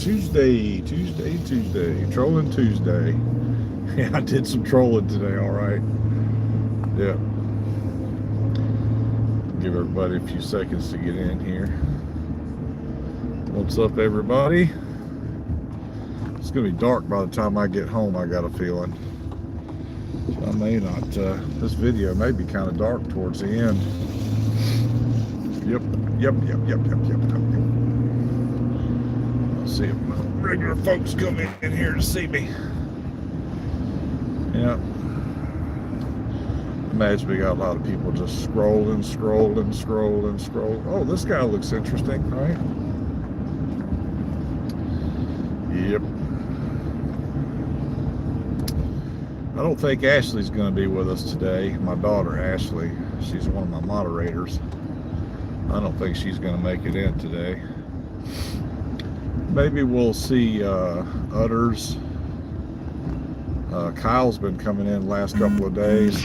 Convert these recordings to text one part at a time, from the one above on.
Tuesday, trolling Tuesday. Yeah, I did some trolling today, all right. Yeah. Give everybody a few seconds to get in here. What's up, everybody? It's gonna be dark by the time I get home, I got a feeling. So I may not, this video may be kind of dark towards the end. Yep. Let's see if my regular folks come in here to see me. Yep. Imagine we got a lot of people just scrolling. Oh, this guy looks interesting, right? Yep. I don't think Ashley's going to be with us today. My daughter, Ashley, she's one of my moderators. I don't think she's going to make it in today. Maybe we'll see Utters. Kyle's been coming in the last couple of days.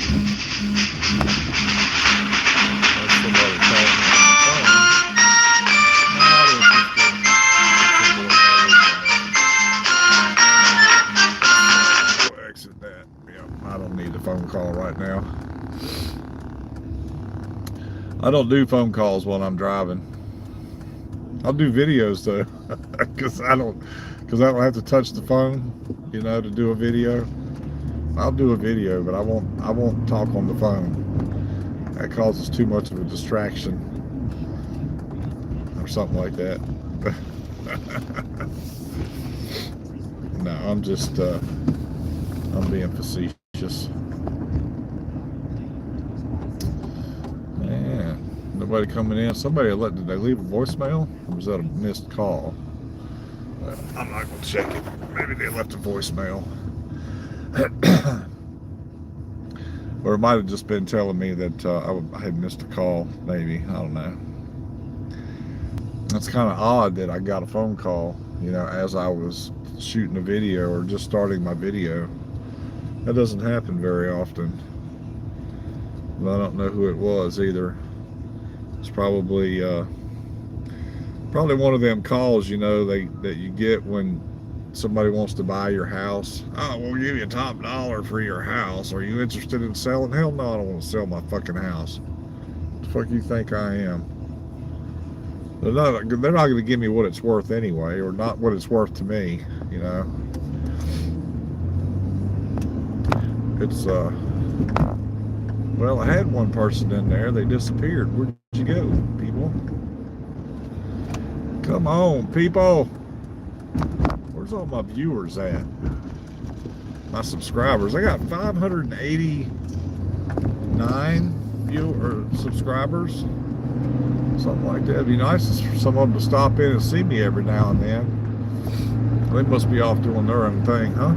Exit that. Yeah, I don't need a phone call right now. I don't do phone calls when I'm driving. I'll do videos though, because I don't have to touch the phone, you know, to do a video. I'll do a video, but I won't talk on the phone. That causes too much of a distraction, or something like that. No, I'm just I'm being facetious. Man, nobody coming in. Did they leave a voicemail, or was that a missed call? I'm not going to check it. Maybe they left a voicemail. Or it might have just been telling me that I had missed a call, maybe. I don't know. It's kind of odd that I got a phone call, you know, as I was shooting a video or just starting my video. That doesn't happen very often. But I don't know who it was either. It's probably one of them calls, you know, that you get when somebody wants to buy your house. Oh, we'll give you a top dollar for your house. Are you interested in selling? Hell no, I don't want to sell my fucking house. What the fuck you think I am? They're not going to give me what it's worth anyway, or not what it's worth to me, you know. It's, well, I had one person in there. They disappeared. Where'd you go, people? Come on, people. Where's all my viewers at? My subscribers. I got 589 subscribers. Something like that. It'd be nice for someone to stop in and see me every now and then. They must be off doing their own thing, huh?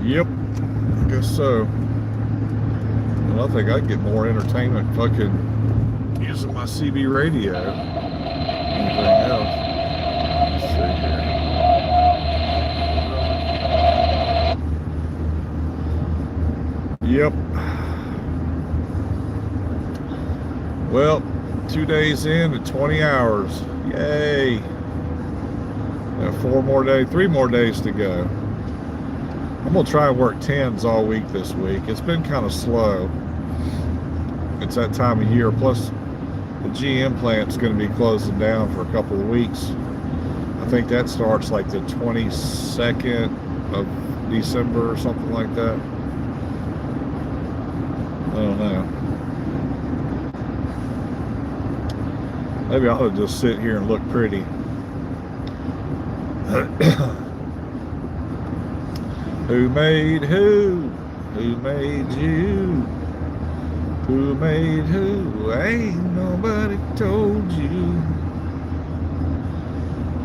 Yep, I guess so. Well, I think I'd get more entertainment fucking using my CB radio. Anything else? Let's see here. Yep. Well, 2 days in and 20 hours. Yay. Got 3 more days to go. I'm gonna try and work 10s all week this week. It's been kind of slow. It's that time of year. Plus, the GM plant's going to be closing down for a couple of weeks. I think that starts like the 22nd of December or something like that. I don't know. Maybe I ought to just sit here and look pretty. Who made who? Who made you? Who made who? Ain't nobody told you.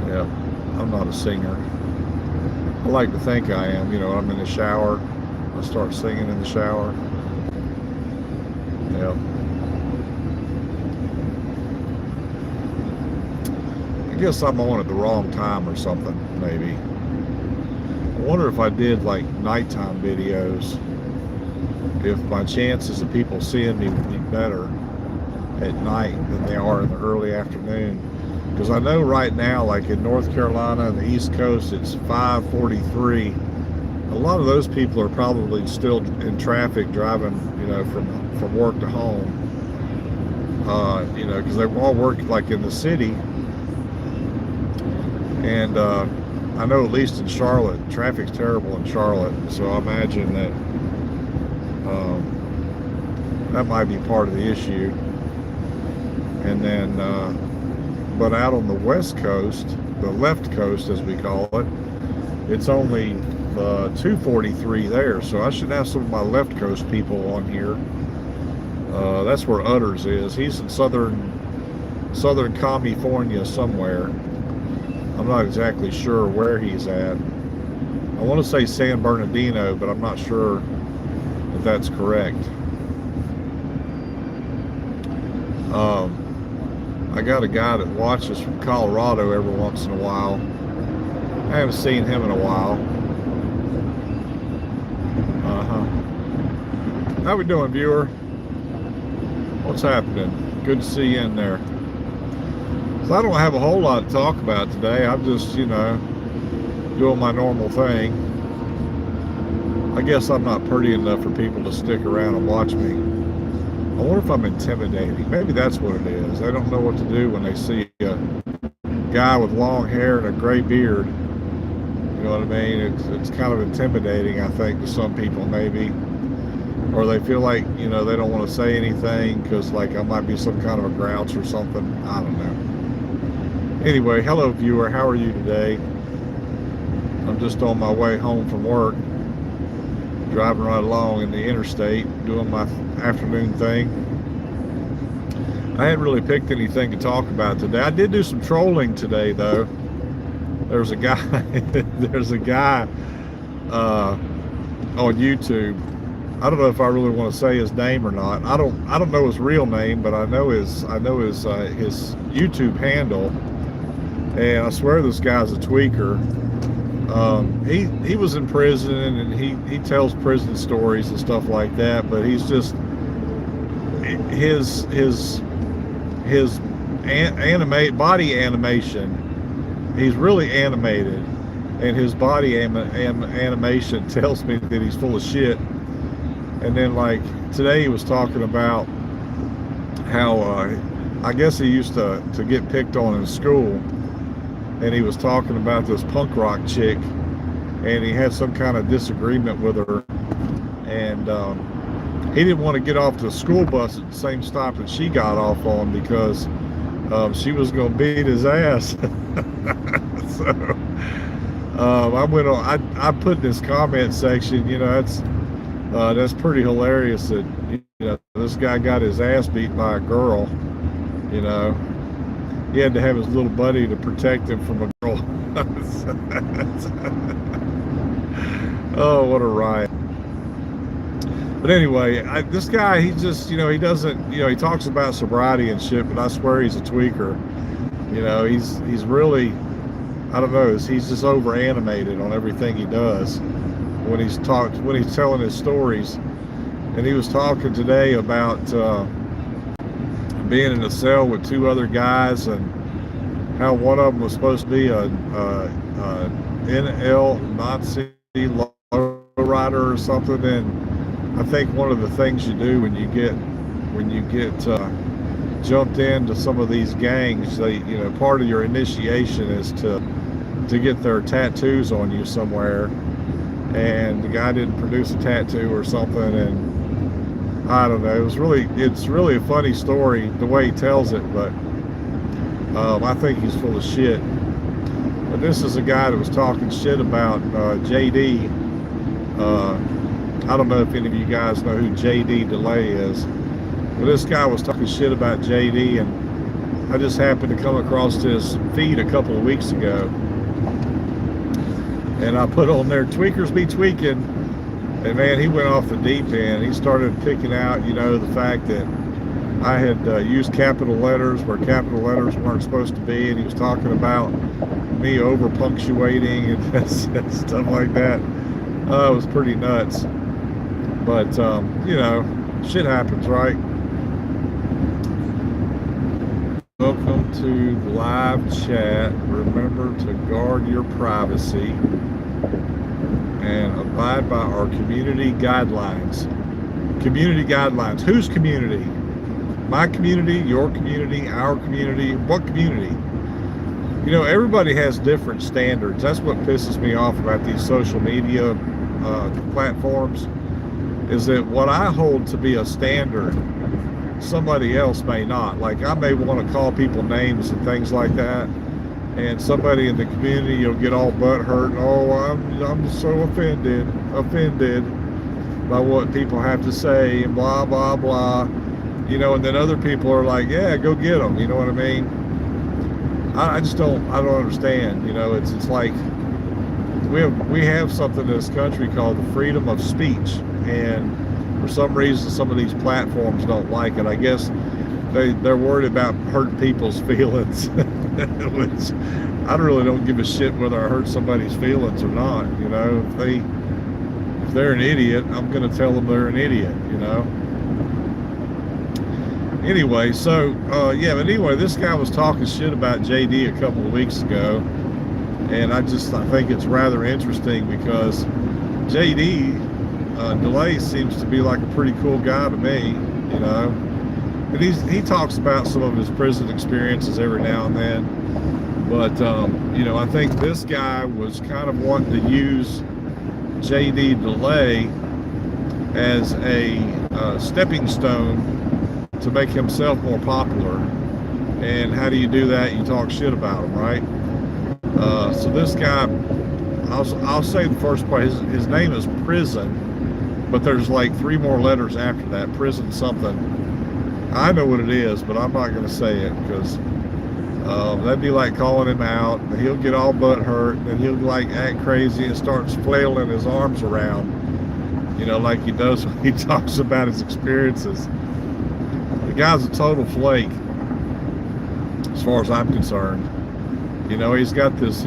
Yeah, I'm not a singer. I like to think I am. You know, I'm in the shower. I start singing in the shower. Yeah. I guess I'm on at the wrong time or something, maybe. I wonder if I did like nighttime videos, if my chances of people seeing me would be better. at night than they are in the early afternoon. Because I know right now, like in North Carolina and the East Coast, it's 5:43. A lot of those people are probably still in traffic driving, from work to home. Because they all work like in the city. And I know at least in Charlotte, traffic's terrible in Charlotte. So I imagine that that might be part of the issue. And then, but out on the West Coast, the left coast as we call it, it's only 2:43 there. So I should have some of my left coast people on here. That's where Utters is. He's in southern California somewhere. I'm not exactly sure where he's at. I want to say San Bernardino, but I'm not sure if that's correct. I got a guy that watches from Colorado every once in a while. I haven't seen him in a while. How we doing, viewer? What's happening? Good to see you in there. So I don't have a whole lot to talk about today. I'm just, doing my normal thing. I guess I'm not pretty enough for people to stick around and watch me. I wonder if I'm intimidating. Maybe that's what it is. They don't know what to do when they see a guy with long hair and a gray beard. You know what I mean? It's kind of intimidating, I think, to some people maybe. Or they feel like, they don't want to say anything because, like, I might be some kind of a grouch or something. I don't know. Anyway, hello, viewer. How are you today? I'm just on my way home from work, driving right along in the interstate, doing my afternoon thing. I hadn't really picked anything to talk about today. I did do some trolling today, though. There's a guy on YouTube. I don't know if I really want to say his name or not. I don't know his real name, but I know his YouTube handle. And I swear this guy's a tweaker. He was in prison, and he tells prison stories and stuff like that. But he's just his body animation. He's really animated, and his body animation tells me that he's full of shit. And then, like, today he was talking about how I guess he used to get picked on in school, and he was talking about this punk rock chick, and he had some kind of disagreement with her, and he didn't want to get off the school bus at the same stop that she got off on because she was going to beat his ass. So I went on. I put in this comment section, that's pretty hilarious that this guy got his ass beat by a girl. He had to have his little buddy to protect him from a girl. Oh, what a riot. But anyway, this guy, he just, he doesn't, he talks about sobriety and shit, but I swear he's a tweaker. He's really, I don't know, he's just over animated on everything he does when he's telling his stories. And he was talking today about being in a cell with two other guys, and how one of them was supposed to be a NL Nazi lowrider or something. And I think one of the things you do when you get jumped into some of these gangs, part of your initiation is to get their tattoos on you somewhere. And the guy didn't produce a tattoo or something, and I don't know. It's really a funny story the way he tells it, but I think he's full of shit. But this is a guy that was talking shit about JD. I don't know if any of you guys know who JD DeLay is, but this guy was talking shit about JD, and I just happened to come across his feed a couple of weeks ago, and I put on there, "Tweakers be tweaking," and man, he went off the deep end. He started picking out, the fact that I had used capital letters where capital letters weren't supposed to be, and he was talking about me over punctuating and stuff like that. It was pretty nuts. But shit happens, right? welcome to live chat. Remember to guard your privacy and abide by our community guidelines. Community guidelines. Whose community? My community, your community, our community. What community? You know, everybody has different standards. That's what pisses me off about these social media platforms, is that what I hold to be a standard, somebody else may not. Like, I may want to call people names and things like that, and somebody in the community will get all butthurt. Oh, I'm so offended by what people have to say and blah blah blah. You know, and then other people are like, yeah, go get them. You know what I mean? I just don't understand. You know, it's like we have something in this country called the freedom of speech, and for some reason some of these platforms don't like it. I guess they're worried about hurting people's feelings, which I really don't give a shit whether I hurt somebody's feelings or not. You know, if they're an idiot, I'm going to tell them they're an idiot. You know. Anyway, so yeah, but anyway, this guy was talking shit about JD a couple of weeks ago, and I think it's rather interesting because JD DeLay seems to be like a pretty cool guy to me, you know. And he talks about some of his prison experiences every now and then, but you know, I think this guy was kind of wanting to use JD DeLay as a stepping stone to make himself more popular. And how do you do that? You talk shit about him, right? So this guy, I'll say the first part, his name is Prison, but there's like 3 more letters after that, Prison something. I know what it is, but I'm not going to say it because that'd be like calling him out. He'll get all butt hurt, and he'll like act crazy and starts flailing his arms around, you know, like he does when he talks about his experiences. The guy's a total flake, as far as I'm concerned. You know, he's got this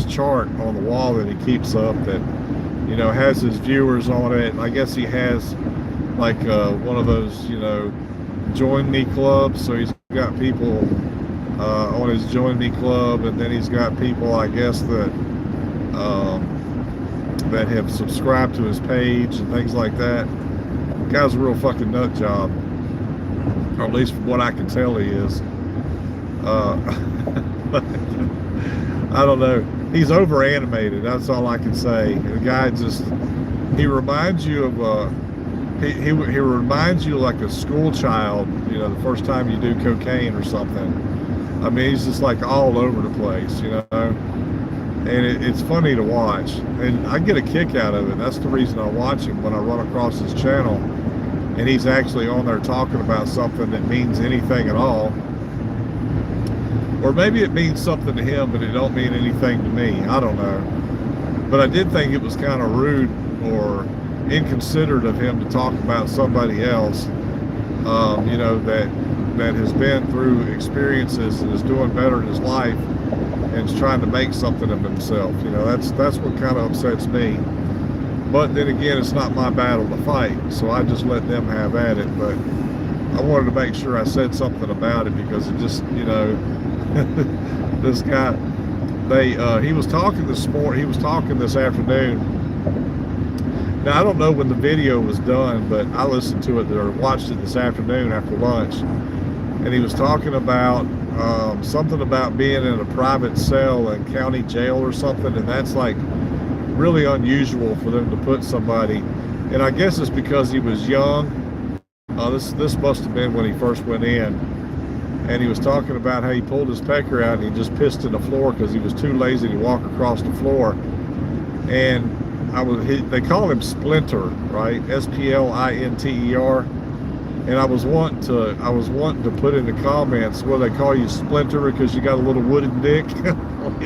chart on the wall that he keeps up that, you know, has his viewers on it. And I guess he has like one of those, you know, join me clubs. So he's got people on his join me club, and then he's got people, I guess, that that have subscribed to his page and things like that. The guy's a real fucking nut job. Or at least from what I can tell he is. I don't know. He's over animated. That's all I can say. The guy he reminds you of he reminds you like a school child, you know, the first time you do cocaine or something. I mean, he's just like all over the place, you know. And it's funny to watch, and I get a kick out of it. That's the reason I watch him when I run across his channel. And he's actually on there talking about something that means anything at all. Or maybe it means something to him, but it don't mean anything to me. I don't know. But I did think it was kind of rude or inconsiderate of him to talk about somebody else, you know, that has been through experiences and is doing better in his life and is trying to make something of himself. You know, that's what kind of upsets me. But then again, it's not my battle to fight, so I just let them have at it. But I wanted to make sure I said something about it because it just, you know, this guy, he was talking this morning, he was talking this afternoon. Now, I don't know when the video was done, but I listened to it or watched it this afternoon after lunch. And he was talking about something about being in a private cell in county jail or something, and that's like really unusual for them to put somebody. And I guess it's because he was young. This must have been when he first went in, and he was talking about how he pulled his pecker out and he just pissed in the floor because he was too lazy to walk across the floor. And they call him Splinter, right? S-P-L-I-N-T-E-R. And I was wanting to put in the comments, well, they call you Splinter because you got a little wooden dick,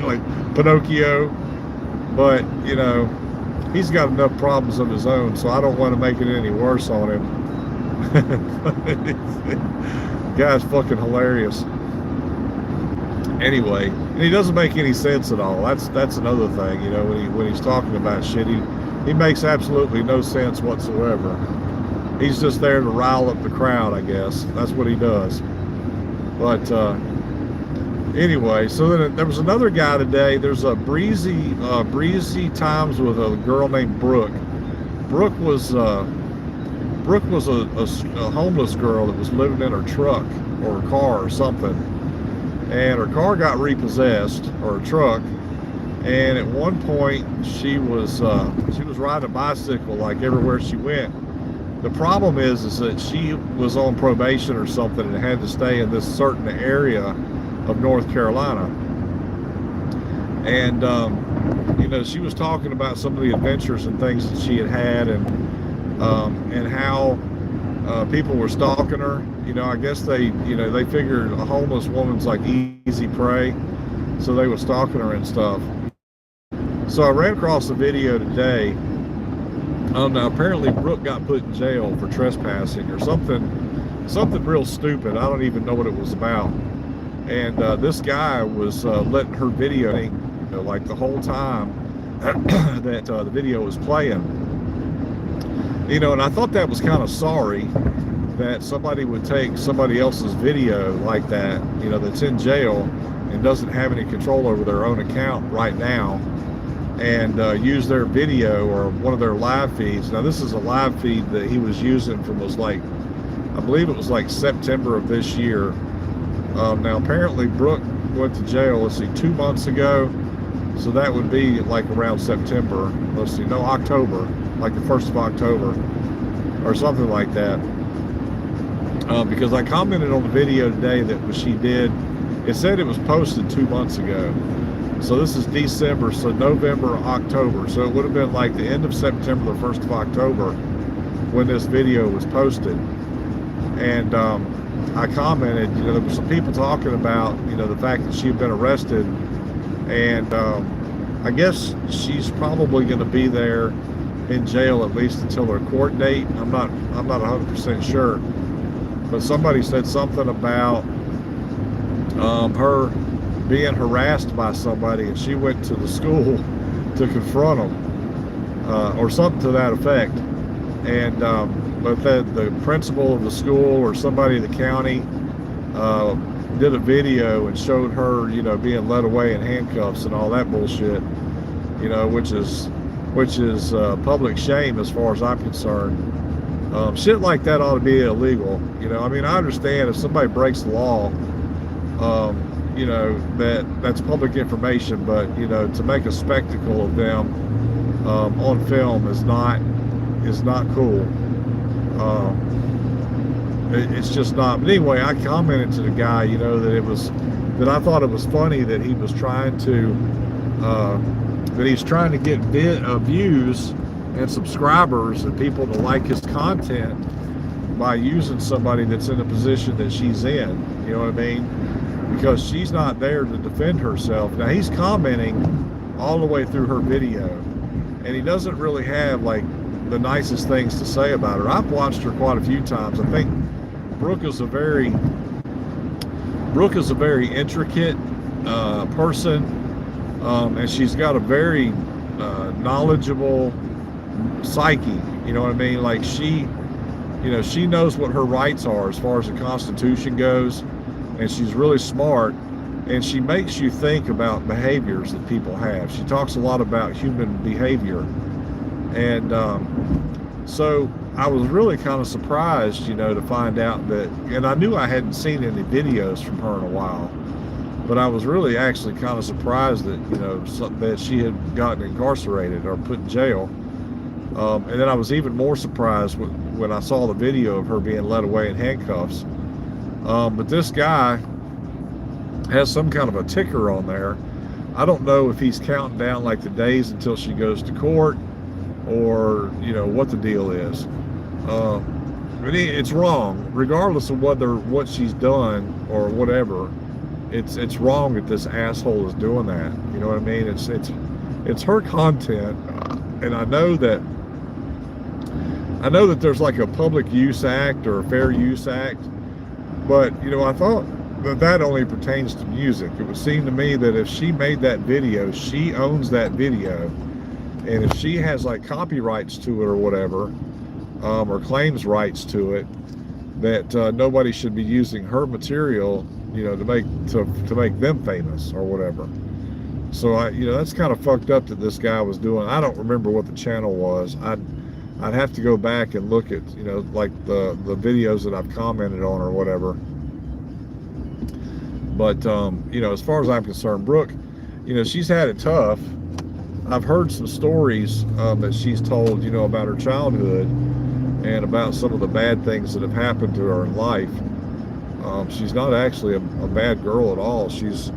like Pinocchio. But, you know, he's got enough problems of his own, so I don't want to make it any worse on him. Guy's fucking hilarious. Anyway, and he doesn't make any sense at all. That's another thing, you know, when he's talking about shit, he makes absolutely no sense whatsoever. He's just there to rile up the crowd, I guess. That's what he does. But Anyway, so then there was another guy today. There's a breezy times with a girl named Brooke. Brooke was a homeless girl that was living in her truck or her car or something, and her car got repossessed, or her truck. And at one point, she was riding a bicycle like everywhere she went. The problem is that she was on probation or something and had to stay in this certain area of North Carolina. And you know, she was talking about some of the adventures and things that she had, and how people were stalking her. You know, I guess they figured a homeless woman's like easy prey, so they were stalking her and stuff. So I ran across a video today. Now apparently Brooke got put in jail for trespassing or something real stupid. I don't even know what it was about. And this guy was letting her video, you know, like the whole time that the video was playing. You know, and I thought that was kind of sorry that somebody would take somebody else's video like that, you know, that's in jail and doesn't have any control over their own account right now, and use their video or one of their live feeds. Now this is a live feed that he was using from, was like, I believe it was like September of this year. Now apparently Brooke went to jail, let's see, 2 months ago, so that would be like around September, let's see, no, October, like the 1st of October or something like that, because I commented on the video today that she did. It said it was posted 2 months ago, so this is December, so November, October, so it would have been like the end of September, the 1st of October when this video was posted. And I commented, you know, there were some people talking about, you know, the fact that she had been arrested, and I guess she's probably going to be there in jail at least until her court date. I'm not 100% sure, but somebody said something about her being harassed by somebody, and she went to the school to confront them, or something to that effect. And but the principal of the school or somebody in the county did a video and showed her, you know, being led away in handcuffs and all that bullshit, you know, which is public shame as far as I'm concerned. Shit like that ought to be illegal. You know, I mean, I understand if somebody breaks the law, you know, that's public information, but, you know, to make a spectacle of them on film is not cool. It's just not. But anyway, I commented to the guy, you know, that I thought it was funny that he was trying to get views and subscribers and people to like his content by using somebody that's in a position that she's in. You know what I mean? Because she's not there to defend herself. Now he's commenting all the way through her video, and he doesn't really have like the nicest things to say about her. I've watched her quite a few times. I think Brooke is a very intricate person, and she's got a very knowledgeable psyche. You know what I mean? Like she knows what her rights are as far as the Constitution goes, and she's really smart, and she makes you think about behaviors that people have. She talks a lot about human behavior. And so I was really kind of surprised, you know, to find out that, and I knew I hadn't seen any videos from her in a while, but I was really actually kind of surprised that, you know, that she had gotten incarcerated or put in jail. And then I was even more surprised when I saw the video of her being led away in handcuffs. But this guy has some kind of a ticker on there. I don't know if he's counting down like the days until she goes to court, or, you know, what the deal is. But it's wrong, regardless of what she's done or whatever. It's wrong that this asshole is doing that. You know what I mean? It's her content, and I know that there's like a Public Use Act or a Fair Use Act, but, you know, I thought that only pertains to music. It would seem to me that if she made that video, she owns that video. And if she has like copyrights to it or whatever, or claims rights to it, that nobody should be using her material you know, to make them famous or whatever. So that's kind of fucked up that this guy was doing. I don't remember what the channel was. I'd have to go back and look at, like the videos that I've commented on or whatever. But as far as I'm concerned, Brooke, she's had it tough. I've heard some stories that she's told, about her childhood and about some of the bad things that have happened to her in life. She's not actually a bad girl at all. She's,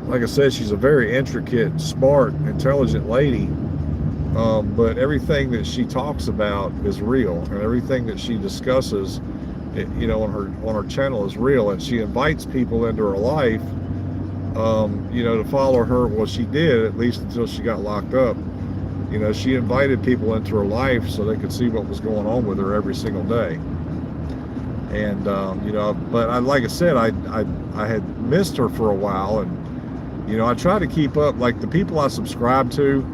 like I said, she's a very intricate, smart, intelligent lady. But everything that she talks about is real, and everything that she discusses, on her channel is real. And she invites people into her life, to follow her. Well, she did, at least until she got locked up. She invited people into her life so they could see what was going on with her every single day. And but like I said, I had missed her for a while, and I try to keep up. Like the people I subscribe to,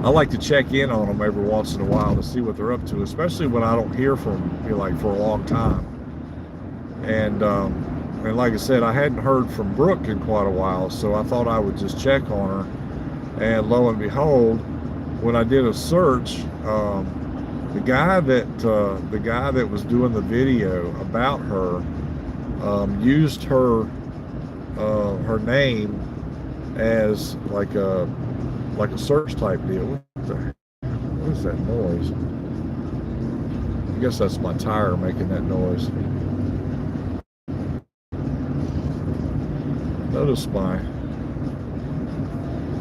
I like to check in on them every once in a while to see what they're up to, especially when I don't hear from like for a long time. And like I said, I hadn't heard from Brooke in quite a while, so I thought I would just check on her. And lo and behold, when I did a search, the guy that was doing the video about her used her name as like a search type deal. What is that noise? I guess that's my tire making that noise. Notice my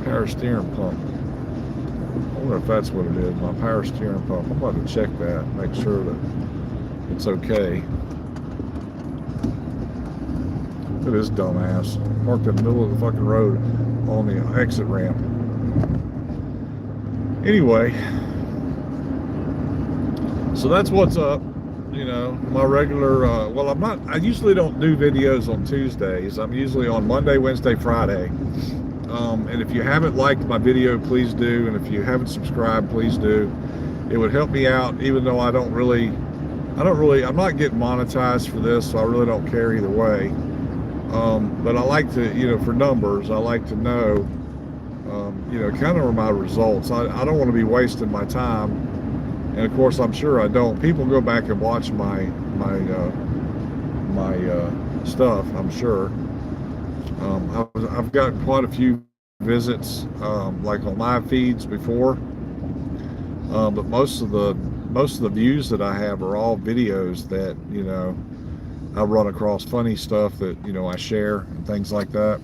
power steering pump. I wonder if that's what it is, my power steering pump. I'm about to check that, make sure that it's okay. Look at this dumbass. Parked in the middle of the fucking road on the exit ramp. Anyway, so that's what's up. My regular, I usually don't do videos on Tuesdays. I'm usually on Monday, Wednesday, Friday. And if you haven't liked my video, please do. And if you haven't subscribed, please do. It would help me out, even though I'm not getting monetized for this, so I really don't care either way. But I like to, for numbers, I like to know, kind of my results. I don't want to be wasting my time. And of course, I'm sure I don't. People go back and watch my stuff, I'm sure. I've got quite a few visits, like on live feeds before. But most of the views that I have are all videos that, I run across funny stuff that, I share and things like that.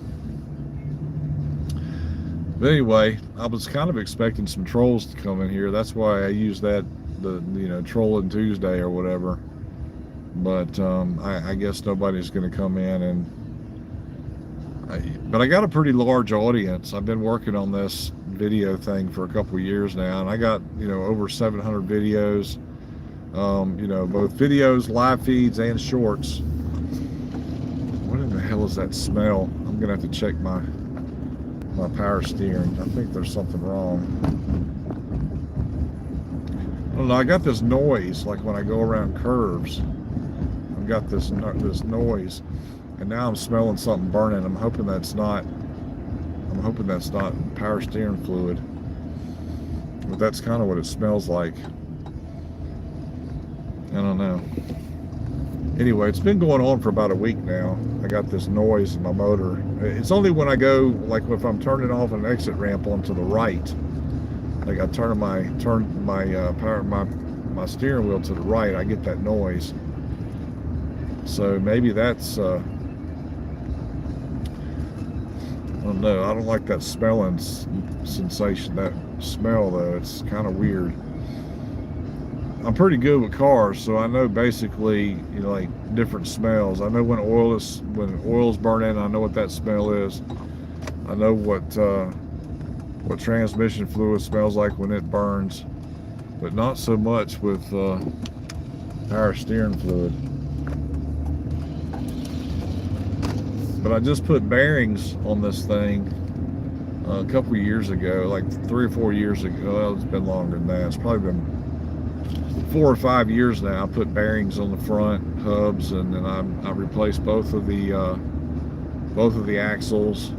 But anyway, I was kind of expecting some trolls to come in here. That's why I used the Trollin Tuesday or whatever. But I guess nobody's going to come in. But I got a pretty large audience. I've been working on this video thing for a couple of years now, and I got over 700 videos. Both videos, live feeds, and shorts. What in the hell is that smell? I'm gonna have to check my power steering. I think there's something wrong. I don't know. I got this noise like when I go around curves. I've got this noise, and now I'm smelling something burning. I'm hoping that's not power steering fluid, but that's kind of what it smells like. I don't know. Anyway, it's been going on for about a week now. I got this noise in my motor. It's only when I go, like if I'm turning off an exit ramp onto the right, like I turn my steering wheel to the right, I get that noise. So maybe that's I don't know. I don't like that smelling sensation, that smell though. It's kind of weird. I'm pretty good with cars, so I know basically, like different smells. I know when oil's burning, I know what that smell is. I know what transmission fluid smells like when it burns, but not so much with power steering fluid. But I just put bearings on this thing a couple of years ago, like 3 or 4 years ago. Well, it's been longer than that. It's probably been 4 or 5 years now. I put bearings on the front hubs, and then I replaced both of the axles.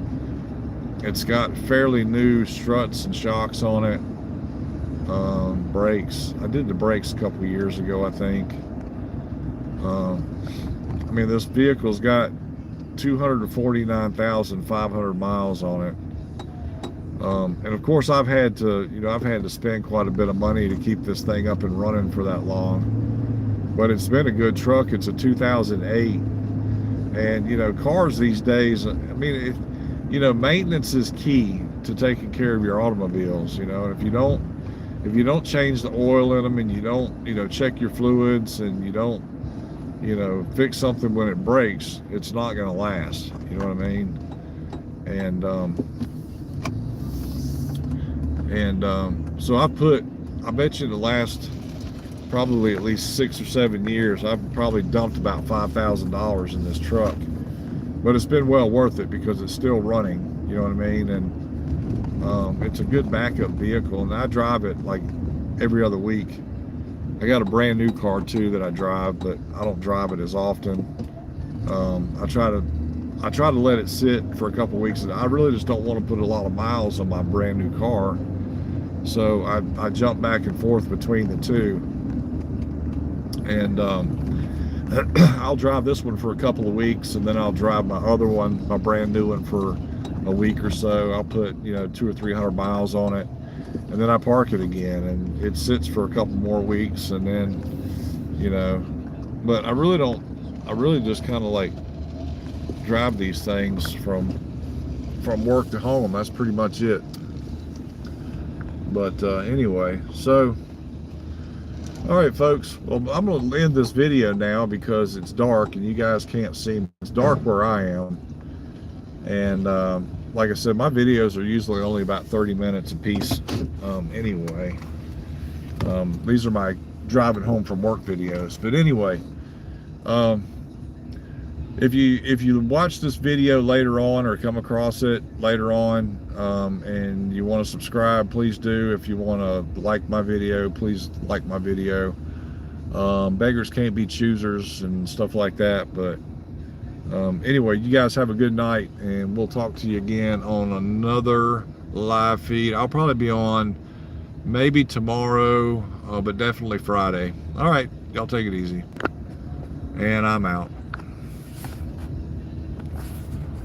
It's got fairly new struts and shocks on it. Brakes. I did the brakes a couple of years ago, I think. I mean, this vehicle's got 249,500 miles on it. And of course, I've had to spend quite a bit of money to keep this thing up and running for that long. But it's been a good truck. It's a 2008, and cars these days, I mean, maintenance is key to taking care of your automobiles. And if you don't change the oil in them, and you don't check your fluids, and you don't fix something when it breaks, it's not going to last. You know what I mean? So I bet you the last probably at least 6 or 7 years, I've probably dumped about $5,000 in this truck. But it's been well worth it because it's still running. You know what I mean? And it's a good backup vehicle, and I drive it like every other week. I got a brand new car too that I drive, but I don't drive it as often. I try to let it sit for a couple weeks, and I really just don't want to put a lot of miles on my brand new car. So I jump back and forth between the two, and I'll drive this one for a couple of weeks, and then I'll drive my other one, my brand new one, for a week or so. I'll put 200 or 300 miles on it, and then I park it again, and it sits for a couple more weeks, and then but I really just kind of like drive these things from work to home. That's pretty much it. But anyway, so all right, folks, well, I'm going to end this video now because it's dark and you guys can't see me. It's dark where I am, and like I said, my videos are usually only about 30 minutes a piece anyway. These are my driving home from work videos. But anyway, if you watch this video later on or come across it later on, and you want to subscribe, please do. If you want to like my video, please like my video. Beggars can't be choosers and stuff like that. But anyway, you guys have a good night, and we'll talk to you again on another live feed. I'll probably be on maybe tomorrow, but definitely Friday. All right, y'all take it easy, and I'm out.